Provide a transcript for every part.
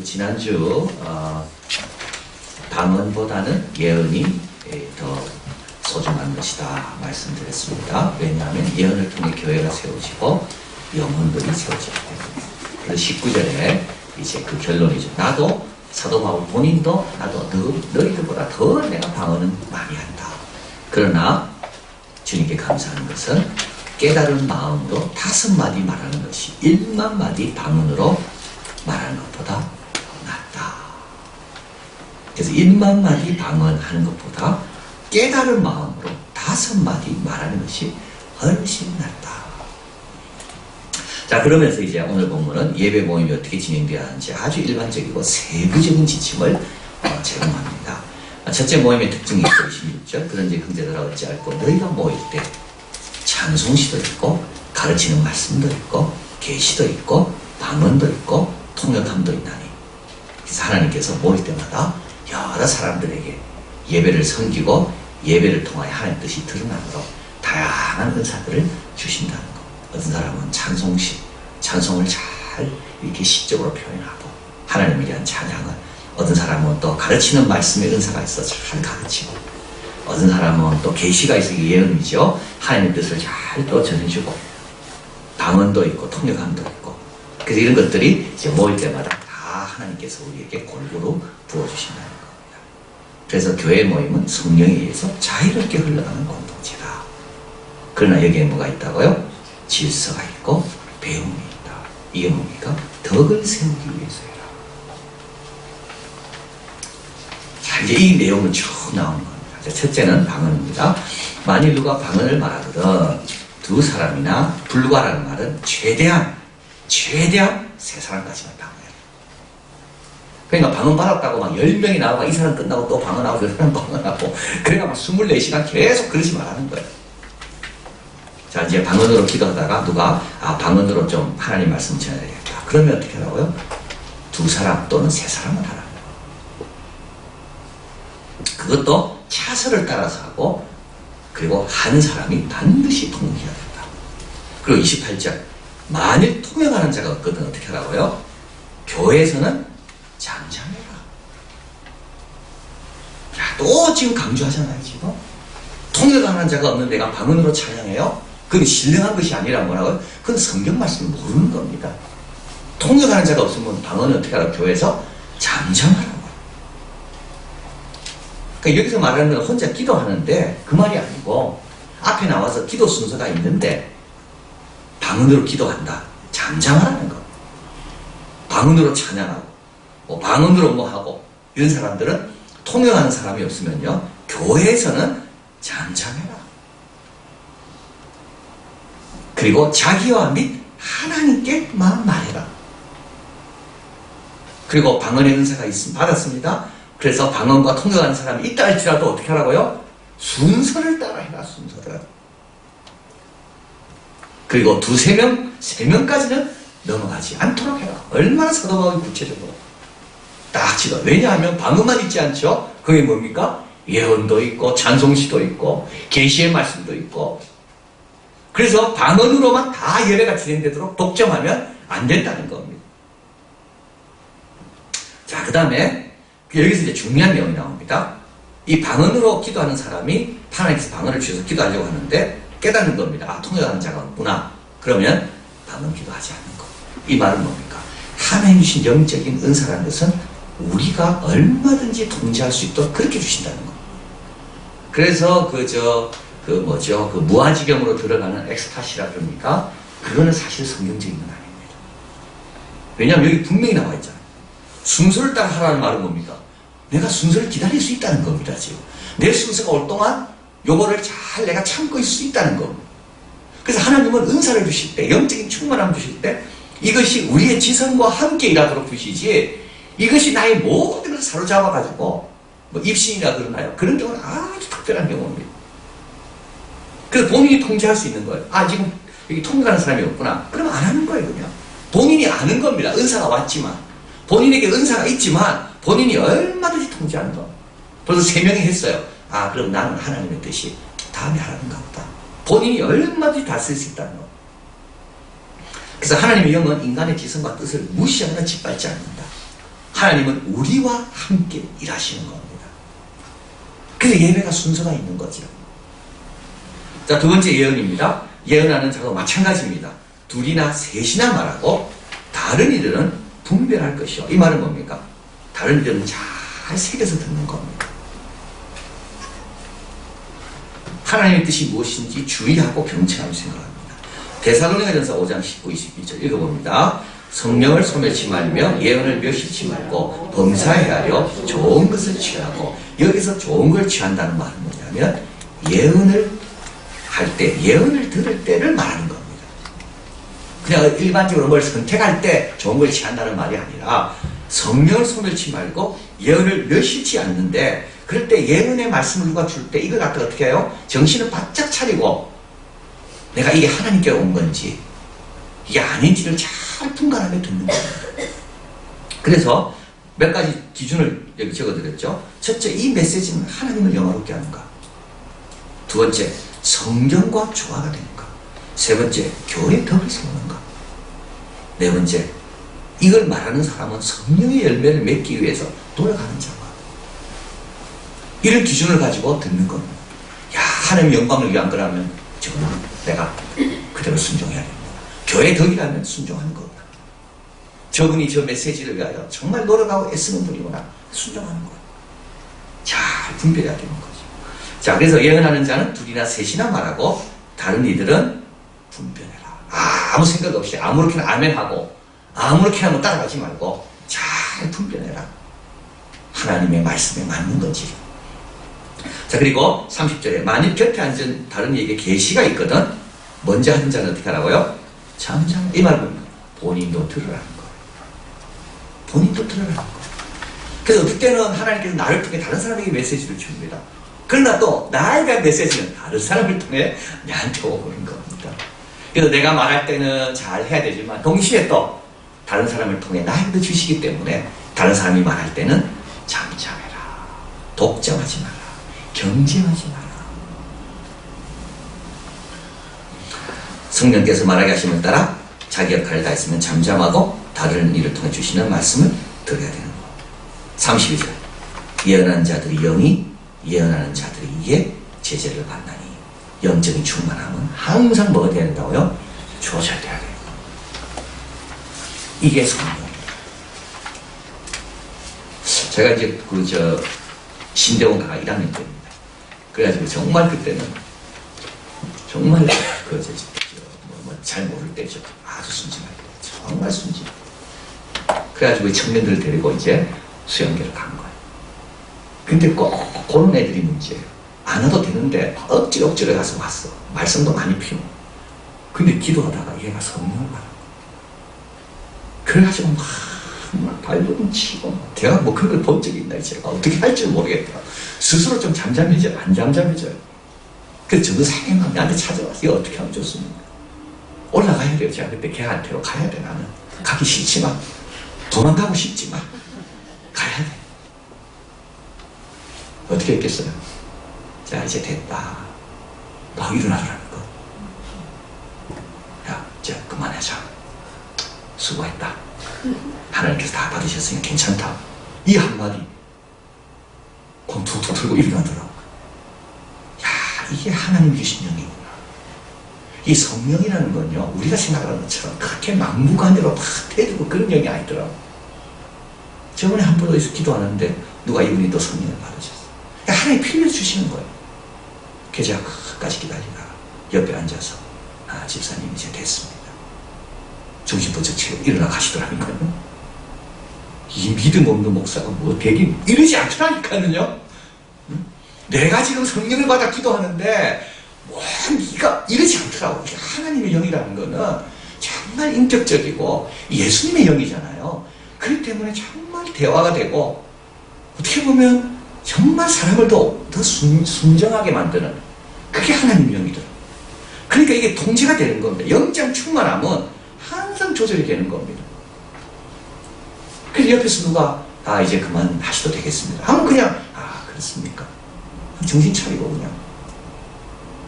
지난주 방언보다는 예언이 더 소중한 것이다 말씀드렸습니다. 왜냐하면 예언을 통해 교회가 세워지고 영혼들이 세워지기 때문에. 그래서 19절에 이제 그 결론이죠. 나도 사도 바울 본인도 나도 너희들보다 더 내가 방언은 많이 한다. 그러나 주님께 감사하는 것은 깨달은 마음으로 5마디 말하는 것이 1만 마디 방언으로 말하는 것보다 낫다. 그래서 1만 마디 방언하는 것보다 깨달은 마음으로 5마디 말하는 것이 훨씬 낫다. 자, 그러면서 이제 오늘 본문은 예배 모임이 어떻게 진행되어야 하는지 아주 일반적이고 세부적인 지침을 제공합니다. 첫째 모임의 특징이 26절. 그런지 형제들아 어찌할꼬 너희가 모일 때 찬송시도 있고 가르치는 말씀도 있고 계시도 있고 방언도 있고 통역함도 있나니. 그래서 하나님께서 모일 때마다 여러 사람들에게 예배를 섬기고 예배를 통하여 하나님의 뜻이 드러나므로 다양한 은사들을 주신다는 것. 어떤 사람은 찬송을 잘 이렇게 시적으로 표현하고 하나님에 대한 찬양을, 어떤 사람은 또 가르치는 말씀의 은사가 있어 잘 가르치고, 어떤 사람은 또 계시가 있어 예언이죠. 하나님의 뜻을 잘 또 전해주고, 방언도 있고 통역함도 있고. 그래서 이런 것들이 이제 모일 때마다 다 하나님께서 우리에게 골고루 부어주신다는 겁니다. 그래서 교회 모임은 성령에 의해서 자유롭게 흘러가는 공동체다. 그러나 여기에 뭐가 있다고요? 질서가 있고 배움이 있다. 이게 뭡니까? 덕을 세우기 위해서야. 자, 이제 이 내용은 쭉 나오는 겁니다. 첫째는 방언입니다. 만일 누가 방언을 말하거든 두 사람이나 불과라는 말은 최대한 3사람까지만 방언해요. 그러니까 방언 받았다고 막 10명이 나오고 이 사람 끝나고 또 방언하고 그 사람 방언하고 그러니까 막 24시간 계속 그러지 말라는 거예요. 자, 이제 방언으로 기도하다가 누가 방언으로 좀 하나님 말씀 전해야겠다. 그러면 어떻게 하라고요? 2사람 또는 3사람을 하라고요. 그것도 차서를 따라서 하고, 그리고 한 사람이 반드시 통역해야 된다. 그리고 28절, 만일 통역하는 자가 없거든 어떻게 하라고요? 교회에서는 잠잠해라. 야, 또 지금 강조하잖아요. 지금 통역하는 자가 없는 내가 방언으로 찬양해요? 그건 신령한 것이 아니라 뭐라고요? 그건 성경 말씀을 모르는 겁니다. 통역하는 자가 없으면 방언을 어떻게 하라고? 교회에서 잠잠하라고. 그러니까 여기서 말하는 건 혼자 기도하는데 그 말이 아니고, 앞에 나와서 기도 순서가 있는데 방언으로 기도한다. 잠잠하라는 거. 방언으로 찬양하고 뭐 방언으로 뭐 하고, 이런 사람들은 통역하는 사람이 없으면요 교회에서는 잠잠해라. 그리고 자기와 및 하나님께만 말해라. 그리고 방언의 은사가 받았습니다. 그래서 방언과 통역하는 사람이 있다 할지라도 어떻게 하라고요? 순서를 따라 해라. 순서를. 그리고 2-3명, 3명까지는 넘어가지 않도록 해라. 얼마나 사도 바울이 구체적으로 딱 지도. 왜냐하면 방언만 있지 않죠? 그게 뭡니까? 예언도 있고 찬송시도 있고 계시의 말씀도 있고. 그래서 방언으로만 다 예배가 진행되도록 독점하면 안 된다는 겁니다. 자, 그 다음에 여기서 이제 중요한 내용이 나옵니다. 이 방언으로 기도하는 사람이 하나님께서 방언을 주셔서 기도하려고 하는데 깨닫는 겁니다. 통역하는 자가 없구나. 그러면 방언 기도하지 않는 것. 이 말은 뭡니까? 하나님 주신 영적인 은사라는 것은 우리가 얼마든지 통제할 수 있도록 그렇게 주신다는 것. 그래서 그 무아지경으로 들어가는 엑스타시라 그럽니까? 그거는 사실 성경적인 건 아닙니다. 왜냐하면 여기 분명히 나와 있잖아요. 순서를 따라 하라는 말은 뭡니까? 내가 순서를 기다릴 수 있다는 겁니다. 지금 내 순서가 올 동안 요거를 잘 내가 참고 있을 수 있다는 겁니다. 그래서 하나님은 은사를 주실 때, 영적인 충만함을 주실 때 이것이 우리의 지성과 함께 일하도록 주시지, 이것이 나의 모든 것을 사로잡아가지고 뭐 입신이라 그러나요? 그런 경우는 아주 특별한 경우입니다. 그래서 본인이 통제할 수 있는 거예요. 지금 여기 통제하는 사람이 없구나. 그러면 안 하는 거예요. 그냥 본인이 아는 겁니다. 은사가 왔지만, 본인에게 은사가 있지만 본인이 얼마든지 통제하는 거. 벌써 3명이 했어요. 그럼 나는 하나님의 뜻이 다음에 하라는가 보다. 본인이 얼마든지 다 쓸 수 있다는 거. 그래서 하나님의 영은 인간의 지성과 뜻을 무시하거나 짓밟지 않는다. 하나님은 우리와 함께 일하시는 겁니다. 그래서 예배가 순서가 있는 거죠. 자, 두 번째 예언입니다. 예언하는 자도 마찬가지입니다. 둘이나 셋이나 말하고 다른 이들은 분별할 것이요. 이 말은 뭡니까? 다른 이들은 잘 새겨서 듣는 겁니다. 하나님의 뜻이 무엇인지 주의하고 경청하며 생각합니다. 데살로니가전서 5장 19, 22절 읽어봅니다. 성령을 소멸치 말며 예언을 멸시치 말고 범사에 하려 좋은 것을 취하고, 여기서 좋은 걸 취한다는 말은 뭐냐면 예언을 할 때, 예언을 들을 때를 말하는 겁니다. 그냥 일반적으로 뭘 선택할 때 좋은 걸 취한다는 말이 아니라 성령을 소멸치 말고 예언을 멸시치 않는데, 그럴 때 예언의 말씀을 누가 줄 때 이걸 갖다가 어떻게 해요? 정신을 바짝 차리고 내가 이게 하나님께 온 건지 이게 아닌지를 잘 분간하며 듣는 겁니다. 그래서 몇 가지 기준을 여기 적어드렸죠. 첫째, 이 메시지는 하나님을 영화롭게 하는가. 두 번째, 성경과 조화가 되는가. 세 번째, 교회의 덕을 세우는가. 네 번째, 이걸 말하는 사람은 성령의 열매를 맺기 위해서 돌아가는 자가. 이런 기준을 가지고 듣는 겁니다. 야, 하나님 영광을 위한 거라면 저는 내가 그대로 순종해야 됩니다. 교회 덕이라면 순종하는 겁니다. 저분이 저 메시지를 위하여 정말 노력하고 애쓰는 분이구나, 순종하는 거예요. 잘 분별해야 되는 거죠. 자, 그래서 예언하는 자는 둘이나 셋이나 말하고 다른 이들은 분별해라. 아무 생각 없이 아무렇게나 아멘하고 아무렇게나 뭐 따라가지 말고 잘 분별해라. 하나님의 말씀에 맞는 건지. 자, 그리고 30절에 만일 곁에 앉은 다른 이에게 계시가 있거든 먼저 하는 자는 어떻게 하라고요? 잠잠. 이 말은 본인도 들으라는 거예요. 본인도 들으라는 거예요. 그래서 어떨 때는 하나님께서 나를 통해 다른 사람에게 메시지를 줍니다. 그러나 또 나에 대한 메시지는 다른 사람을 통해 나한테 오는 겁니다. 그래서 내가 말할 때는 잘 해야 되지만 동시에 또 다른 사람을 통해 나에게도 주시기 때문에 다른 사람이 말할 때는 잠잠해라. 독점하지 마라. 경쟁하지 마라. 성령께서 말하게 하시는 따라 자기 역할을 다 했으면 잠잠하고 다른 일을 통해 주시는 말씀을 들어야 되는 것. 32절. 예언하는 자들이 영이, 예언하는 자들이 이에 제재를 받나니. 영적인 충만함은 항상 뭐가 돼야 된다고요? 조절돼야 돼요. 이게 성령입니다. 제가 이제 신대원 강화 1학년 때입니다. 그래가지고 정말 그때는 정말 잘 모를 때죠. 아주 순진할 때. 정말 순진. 그래가지고 청년들을 데리고 이제 수영계를 간 거예요. 근데 꼭 그런 애들이 문제예요. 안 와도 되는데 억지로 가서 왔어. 말씀도 많이 피우고. 근데 기도하다가 얘가 성령을 받아. 그래가지고 막 발버둥 치고. 제가 뭐 그걸 본 적이 있나. 제가 어떻게 할지 모르겠더라. 스스로 좀 잠잠해져요. 안 잠잠해져요. 그래서 저도 사회만 나한테 찾아왔어요. 이거 어떻게 하면 좋습니까? 올라가야 돼요. 제가 그때 걔한테로 가야 돼. 나는 가기 싫지만, 도망가고 싶지만 가야 돼. 어떻게 했겠어요? 자, 이제 됐다. 너 일어나라는 거. 야, 이제 그만하자. 수고했다. 하나님께서 다 받으셨으니 괜찮다. 이 한마디 공 툭툭 들고 일어나더라고. 야, 이게 하나님 주신 영이구나. 이 성령이라는 건요, 우리가 생각하는 것처럼 그렇게 막무가내로 막 대두고 그런 영이 아니더라고. 저번에 한 번 어디서 기도하는데 누가 이분이 또 성령을 받으셨어. 하나님 필요해 주시는 거예요. 그래서 제가 끝까지 기다리다가 옆에 앉아서 집사님 이제 됐습니다. 정신 번쩍 치고 일어나 가시더라는 거예요. 이 믿음 없는 목사가 뭐 되긴 이러지 않더라니까요. 내가 지금 성령을 받아 기도하는데 뭐 네가 이러지 않더라고. 하나님의 영이라는 거는 정말 인격적이고 예수님의 영이잖아요. 그렇기 때문에 정말 대화가 되고 어떻게 보면 정말 사람을 더 순정하게 만드는 그게 하나님의 영이더라고요. 그러니까 이게 통제가 되는 겁니다. 영적 충만함은 항상 조절이 되는 겁니다. 그래서 옆에서 누가 이제 그만 하셔도 되겠습니다 하면 그냥 그렇습니까? 정신 차리고 그냥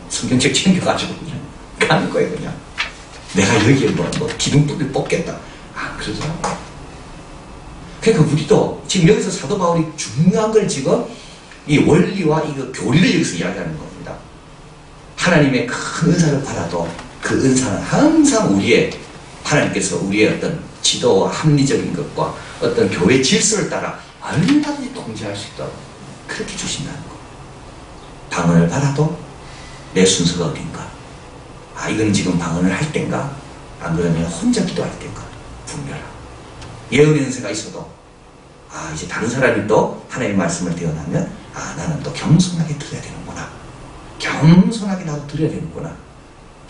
성경책 챙겨가지고 그냥 가는 거예요. 그냥 내가 여기에 뭐 기둥뿌리 뽑겠다 그러더라고요. 그러니까 우리도 지금 여기서 사도 바울이 중요한 걸 지금 이 원리와 이거 교리를 여기서 이야기하는 겁니다. 하나님의 큰 은사를 받아도 그 은사는 항상 하나님께서 우리의 어떤 지도와 합리적인 것과 어떤 교회 질서를 따라 얼마든지 통제할 수 있도록 그렇게 주신다는 거. 방언을 받아도 내 순서가 어딘가? 이건 지금 방언을 할 땐가? 안 그러면 혼자 기도할 땐가? 분별하고. 예언의 은사가 있어도 이제 다른 사람이 또 하나님의 말씀을 대언하면 나는 또 겸손하게 들어야 되는구나. 겸손하게 나도 들어야 되는구나.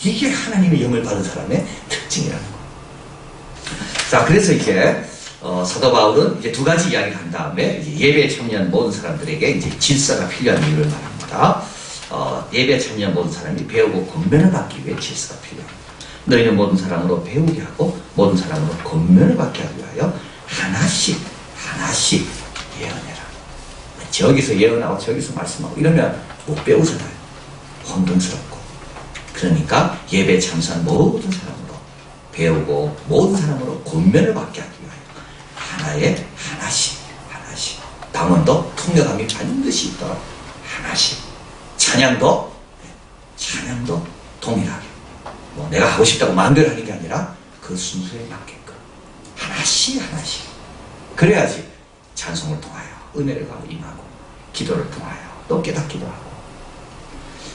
이게 하나님의 영을 받은 사람의 특징이라는 거. 자, 그래서 이제 사도 바울은 이제 두 가지 이야기를 한 다음에 이제 예배에 참여한 모든 사람들에게 이제 질서가 필요한 이유를 말합니다. 예배에 참여한 모든 사람이 배우고 권면을 받기 위해 질서가 필요합니다. 너희는 모든 사람으로 배우게 하고 모든 사람으로 권면을 받게 하기 위하여 하나씩 예언해라. 저기서 예언하고 저기서 말씀하고 이러면 못 배우잖아요. 혼돈스럽고. 그러니까 예배에 참석한 모든 사람으로 배우고 모든 사람으로 권면을 받게 하기 위하여 하나씩 방언도 통역함이 반드시 있도록 하나씩 찬양도 동일하게 내가 하고 싶다고 마음대로 하는 게 아니라 그 순서에 맞게끔 하나씩 그래야지 찬송을 통하여 은혜를 임하고 기도를 통하여 또 깨닫기도 하고.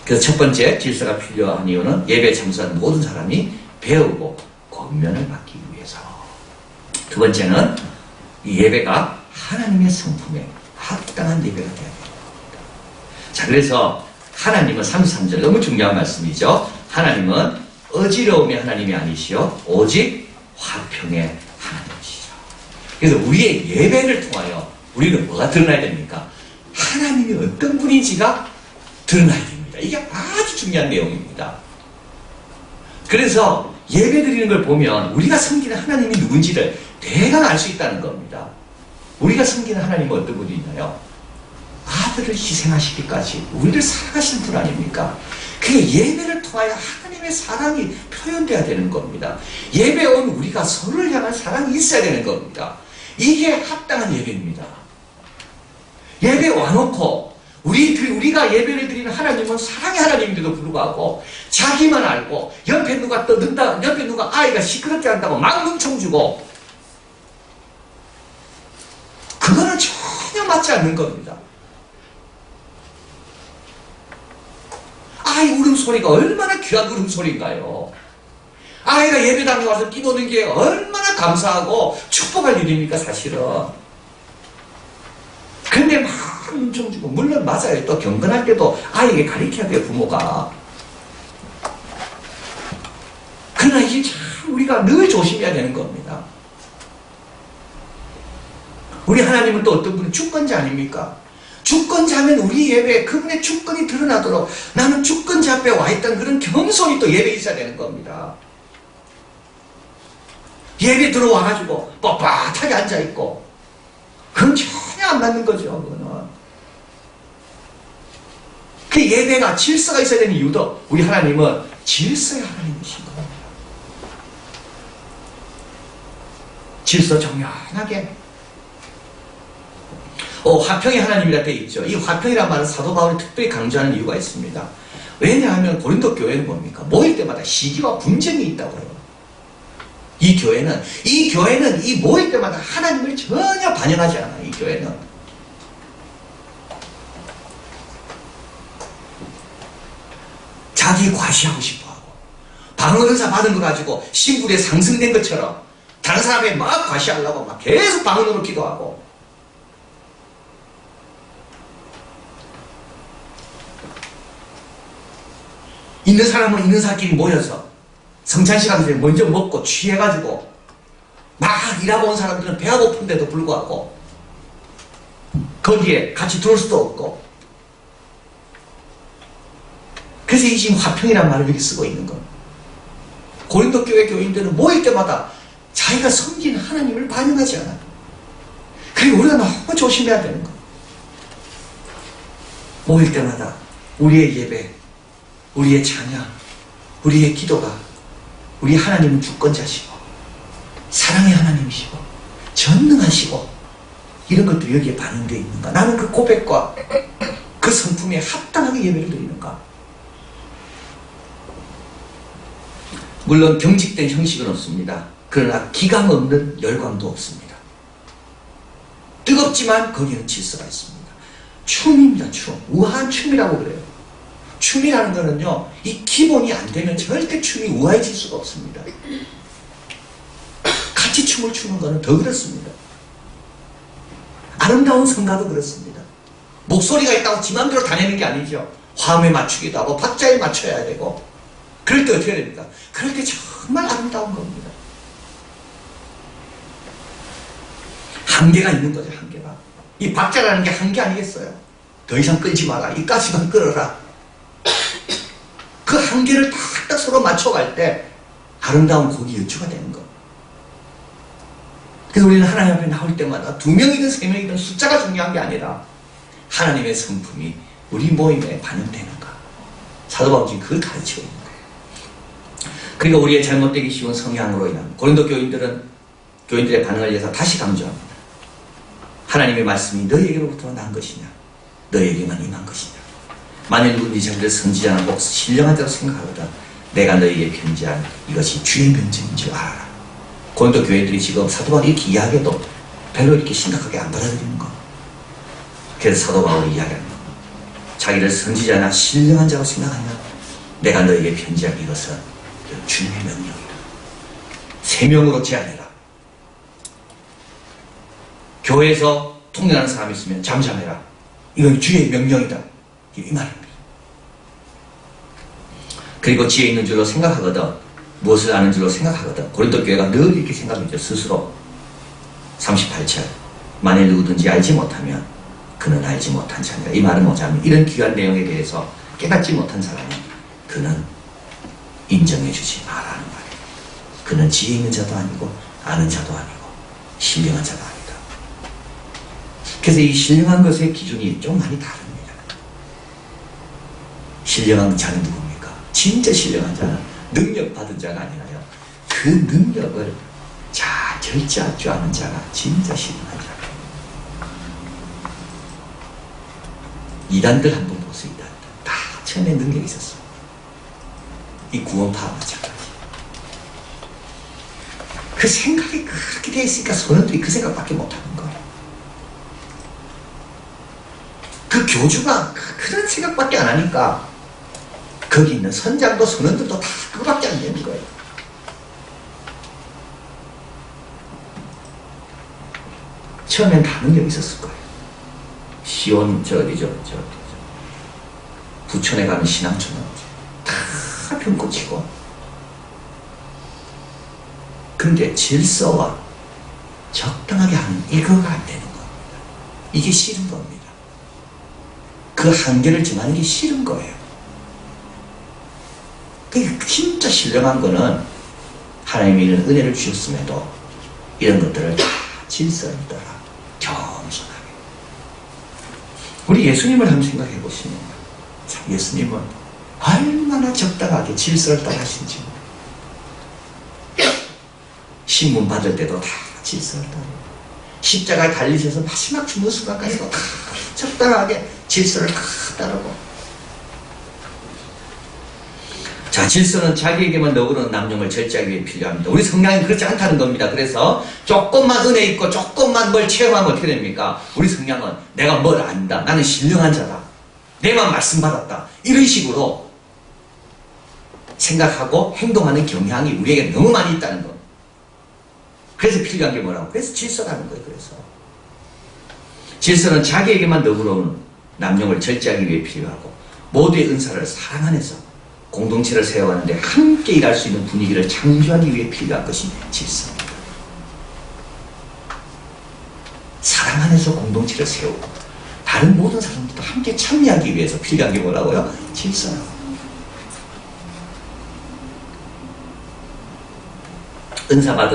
그래서 첫 번째 질서가 필요한 이유는 예배에 참석한 모든 사람이 배우고 권면을 받기 위해서. 두 번째는 이 예배가 하나님의 성품에 합당한 예배가 되어야 됩니다. 자, 그래서 하나님은 33절 너무 중요한 말씀이죠. 하나님은 어지러움의 하나님이 아니시오 오직 화평의 하나님이시죠. 그래서 우리의 예배를 통하여 우리는 뭐가 드러나야 됩니까? 하나님이 어떤 분인지가 드러나야 됩니다. 이게 아주 중요한 내용입니다. 그래서 예배 드리는 걸 보면 우리가 섬기는 하나님이 누군지를 대강 알 수 있다는 겁니다. 우리가 섬기는 하나님은 어떤 분이 있나요? 아들을 희생하시기까지 우리를 사랑하시는 분 아닙니까? 그게 예배를 통하여 하나님의 사랑이 표현돼야 되는 겁니다. 예배 온 우리가 서로를 향한 사랑이 있어야 되는 겁니다. 이게 합당한 예배입니다. 예배 와놓고 우리가 예배를 드리는 하나님은 사랑의 하나님인데도 불구하고 자기만 알고 옆에 누가 떠든다, 옆에 누가 아이가 시끄럽게 한다고 막 눈총주고 그거는 전혀 맞지 않는 겁니다. 아이 울음소리가 얼마나 귀한 울음소리인가요? 아이가 예배당에 와서 뛰노는 게 얼마나 감사하고 축복할 일입니까 사실은. 근데 막 눈총 주고 물론 맞아요. 또 경건할 때도 아이에게 가르쳐야 돼요 부모가. 그러나 이게 참 우리가 늘 조심해야 되는 겁니다. 우리 하나님은 또 어떤 분은 주권자 아닙니까? 주권자면 우리 예배에 그분의 주권이 드러나도록 나는 주권자 앞에 와있던 그런 겸손이 또 예배에 있어야 되는 겁니다. 예배 들어와가지고 뻣뻣하게 앉아있고 그건 전혀 안 맞는 거죠. 그거는. 그 예배가 질서가 있어야 되는 이유도 우리 하나님은 질서의 하나님이신 겁니다. 질서 정연하게 화평의 하나님이라 되어 있죠. 이 화평이란 말은 사도 바울이 특별히 강조하는 이유가 있습니다. 왜냐하면 고린도 교회는 뭡니까? 모일 때마다 시기와 분쟁이 있다고요. 이 교회는 이 모일 때마다 하나님을 전혀 반영하지 않아요. 이 교회는. 자기 과시하고 싶어하고 방언은사 받은 거 가지고 신분에 상승된 것처럼 다른 사람에 막 과시하려고 막 계속 방언으로 기도하고 있는 사람은 있는 사람끼리 모여서 성찬 시간 전에 먼저 먹고 취해가지고 막 일하고 온 사람들은 배가 고픈데도 불구하고 거기에 같이 들어올 수도 없고 그래서 이 지금 화평이라는 말을 이렇게 쓰고 있는 겁니다. 고린도 교회 교인들은 모일 때마다 자기가 섬기는 하나님을 반영하지 않아요. 그리고 우리가 너무 조심해야 되는 거예요. 모일 때마다 우리의 예배, 우리의 찬양, 우리의 기도가 우리 하나님은 주권자시고 사랑의 하나님이시고 전능하시고 이런 것들이 여기에 반영되어 있는가? 나는 그 고백과 그 성품에 합당하게 예배를 드리는가? 물론 경직된 형식은 없습니다. 그러나 기강 없는 열광도 없습니다. 뜨겁지만 거기는 질서가 있습니다. 춤입니다. 춤. 우아한 춤이라고 그래요. 춤이라는 거는요, 이 기본이 안 되면 절대 춤이 우아해질 수가 없습니다. 같이 춤을 추는 거는 더 그렇습니다. 아름다운 성가도 그렇습니다. 목소리가 있다고 지 맘대로 다니는 게 아니죠. 화음에 맞추기도 하고 박자에 맞춰야 되고, 그럴 때 어떻게 됩니까? 그럴 때 정말 아름다운 겁니다. 한계가 있는 거죠. 한계가. 이 박자라는 게 한계 아니겠어요? 더 이상 끌지 마라. 이까지만 끌어라. 그 한계를 딱 서로 맞춰갈 때 아름다운 곡이 연주가 되는 거. 그래서 우리는 하나님 앞에 나올 때마다 2명이든 3명이든 숫자가 중요한 게 아니라 하나님의 성품이 우리 모임에 반영되는가. 사도 바울이 그걸 가르치고 있는 거예요. 그리고 우리의 잘못되기 쉬운 성향으로 인한 고린도 교인들의 반응을 위해서 다시 강조합니다. 하나님의 말씀이 너희에게로부터 난 것이냐, 너희에게만 임한 것이냐. 만일 누군지 자기를 선지자나 꼭 신령한 자로 생각하거든 내가 너희에게 편지한 이것이 주의 명령인 줄 알아라. 고린도 교회들이 지금 사도 바울이 이렇게 이야기해도 별로 이렇게 심각하게 안 받아들이는 거. 그래서 사도 바울이 이야기하는 거. 자기를 선지자나 신령한 자로 생각하냐, 내가 너희에게 편지한 이것은 주님의 명령이다. 3명으로 제한해라. 교회에서 통역하는 사람이 있으면 잠잠해라. 이건 주의 명령이다. 이 말입니다. 그리고 지혜 있는 줄로 생각하거든, 무엇을 아는 줄로 생각하거든. 고린도 교회가 늘 이렇게 생각했죠. 스스로. 38절. 만일 누구든지 알지 못하면 그는 알지 못한 자니라. 이 말은 뭐냐면 이런 귀한 내용에 대해서 깨닫지 못한 사람은 그는 인정해주지 말라는 말이에요. 그는 지혜 있는 자도 아니고 아는 자도 아니고 신령한 자도 아니다. 그래서 이 신령한 것의 기준이 좀 많이 다릅니다. 신령한 자는 누굽니까? 진짜 신령한 자는 능력받은 자가 아니라요, 그 능력을 잘 절제할 줄 아는 자가 진짜 신령한 자예요. 이단들 한번 보세요. 이단들 다 처음에 능력이 있었어요. 이 구원파와 마찬가지. 그 생각이 그렇게 되어 있으니까 선원들이 그 생각밖에 못하는 거예요. 그 교주가 그런 생각밖에 안 하니까 거기 있는 선장도 선원들도 다 그거밖에 안 되는 거예요. 처음엔 다 능력이 있었을 거예요. 시온 부천에 가면 신앙촌은 다 병고치고, 그런데 질서와 적당하게 하는 이거가 안 되는 겁니다. 이게 싫은 겁니다. 그 한계를 정하는 게 싫은 거예요. 그러니까 진짜 신령한 거는 하나님이 이런 은혜를 주셨음에도 이런 것들을 다 질서에 따라 겸손하게. 우리 예수님을 한번 생각해 보시면 참 예수님은 얼마나 적당하게 질서를 따라 하신지. 신문 받을 때도 다 질서를 따라, 십자가에 달리셔서 마지막 죽는 순간까지도 다 적당하게 질서를 다 따르고. 자, 질서는 자기에게만 너그러운 남용을 절제하기 위해 필요합니다. 우리 성향이 그렇지 않다는 겁니다. 그래서 조금만 은혜 있고 조금만 뭘 체험하면 어떻게 됩니까? 우리 성향은 내가 뭘 안다, 나는 신령한 자다, 내만 말씀 받았다, 이런 식으로 생각하고 행동하는 경향이 우리에게 너무 많이 있다는 거. 그래서 필요한 게 뭐라고? 그래서 질서라는 거예요. 그래서 질서는 자기에게만 너그러운 남용을 절제하기 위해 필요하고, 모두의 은사를 사랑 안에서 공동체를 세워가는데 함께 일할 수 있는 분위기를 창조하기 위해 필요한 것이 질서입니다. 사랑 안에서 공동체를 세우고 다른 모든 사람들도 함께 참여하기 위해서 필요한 게 뭐라고요? 질서라고.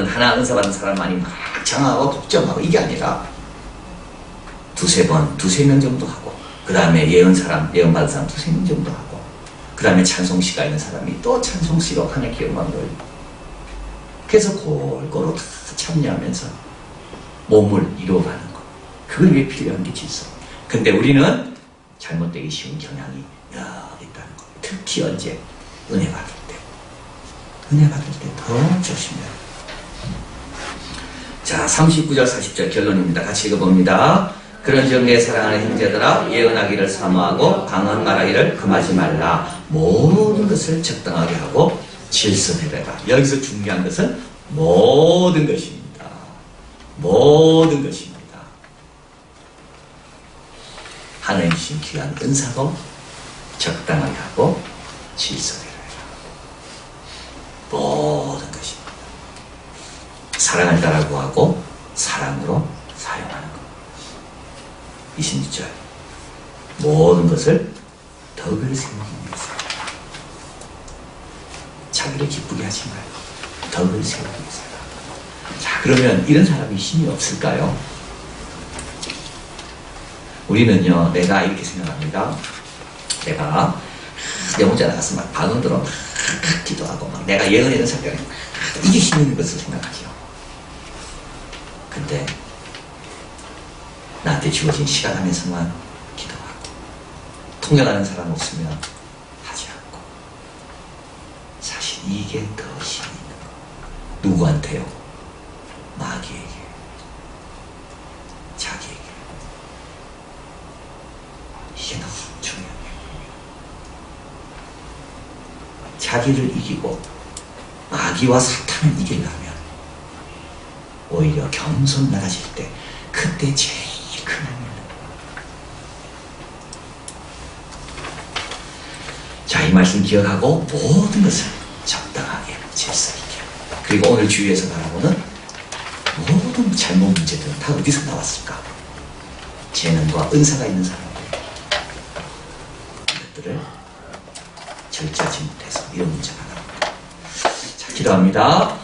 하나 은사 받은 사람만이 막 장하고 독점하고 이게 아니라 두세 명 정도 하고, 그 다음에 예언 받은 사람 두세 명 정도 하고, 그 다음에 찬송시가 있는 사람이 또 찬송시로 하나님께 영광 돌리고, 그래서 골고루 다 참여하면서 몸을 이루어가는 것. 그걸 위해 필요한 게 질서. 근데 우리는 잘못되기 쉬운 경향이 있다는 거. 특히 언제? 은혜 받을 때. 은혜 받을 때 더 조심해야 돼요. 자, 39절 40절 결론입니다. 같이 읽어봅니다. 그런즉 내 사랑하는 형제들아 예언하기를 사모하고 강한 말하기를 금하지 말라. 모든 것을 적당하게 하고 질서대로라. 여기서 중요한 것은 모든 것입니다. 모든 것입니다. 하나님 주신 귀한 은사도 적당하게 하고 질서대로 해라. 모든 것입니다. 사랑한다라고 하고 사랑으로 사용하는 것. 26절 모든 것을 덕을 세우기 위해서 자기를 기쁘게 하지 말고 덕을 세우기 위해서. 자, 그러면 이런 사람이 힘이 없을까요? 우리는요, 내가 이렇게 생각합니다. 내가 영혼자 나가서 막 반응들어 막 기도하고 막 내가 예언의 은사병에 이게 힘 있는 것을 생각하죠. 근데 나한테 주어진 시간 안에서만 기도하고 통역하는 사람 없으면 하지 않고 사실 이게 더 힘이 있는 거. 누구한테요? 마귀에게, 자기에게. 이게 너무 중요해요. 자기를 이기고 마귀와 사탄을 이기려면 오히려 겸손 나가실 때 그때 제일 큰 힘을 내요. 자, 이 말씀 기억하고 모든 것을 적당하게 질서 있게. 그리고 오늘 주위에서 바라보는 모든 잘못 문제들은 다 어디서 나왔을까? 재능과 은사가 있는 사람들. 이것들을 절제하지 못해서 이런 문제가 나옵니다. 자, 기도합니다.